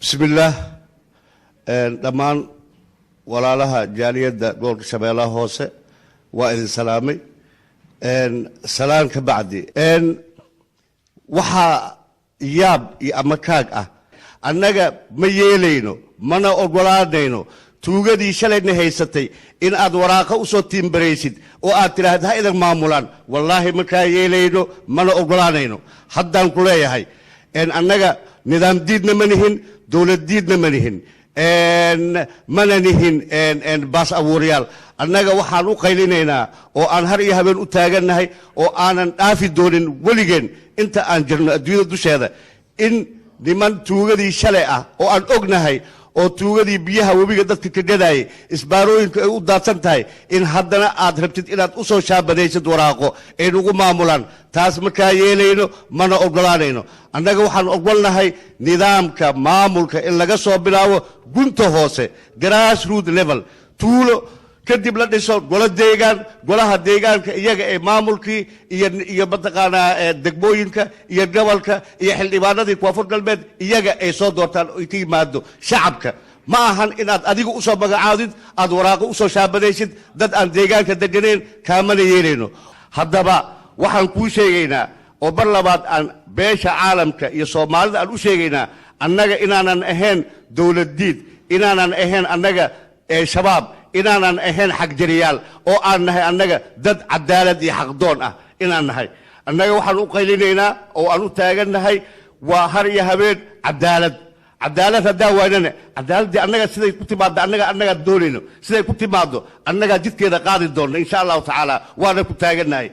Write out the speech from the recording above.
بسم الله دمان ولا لها جالية دول شبيلة هوسة وإذن سلامي سلام كبعدي وحا ياب يأمكاك أنك ميلينو منا أقولانينو توجدي شلنا هيستي إن أدوراك أصوتين بريسيد وأتراه هاي المعمولان والله مكايلينو منا أقولانينو حدان كلية هاي أنك نظام ديدنا منهن دولة ديدنا منهن منهن باس أوريال أنك وحنو قيلينينا وأن هري هبن أتاجنا هاي وأنا نافي دولين وليجن أنت أنجرنا الدنيا دوش هذا إن لمن توجدي شلأ وأن أغنى هاي oo tuugadii biyaha webiga dadka ka gaday isbaarooyinka ay u daadsan tahay in haddana aad rabtid inaad u soo shaabadaysid waraaqo ee ugu maamulaan taas markaa yeelayno mana ogolaanayno annaga waxaan ogolnahay nidaamka maamulka in laga soo bilaabo gunta hoose grassroots level tuulo kadib la dhiso golaha deegaanka iyaga ee maamulkii iyo mataqaanaa degmooyinka iyo gobolka iyo xildhibaanadii koonfur galbeed iyaga ay soo doortaan oo ka yimaado shacabka ma ahan inaad adigu u soo magacaadid aad waraaqo u soo shaabadaysid dad aan deegaanka deganeen kaamana yeelayno haddaba waxaan kuu sheegaynaa oo bar labaad aan beesha caalamka iyo soomaalida aan u sheegaynaa annaga inaanan ahayn dowladdiid inaanan ahayn annaga shabaab inaanan ahayn xaq jariyaal oo aan nahay annaga dad cadaalad iyo xaqdoon ah inaan nahay annaga waxaan u qaylinaynaa oo aan u taagannahay waa har iyo habeen cadaalad haddaa waynana cadaaladii annaga siday ku timaaddo annaga doonayno siday ku timaaddo annagaa jidkeeda qaadi doonna insha allahu tacaala waana ku taagannahay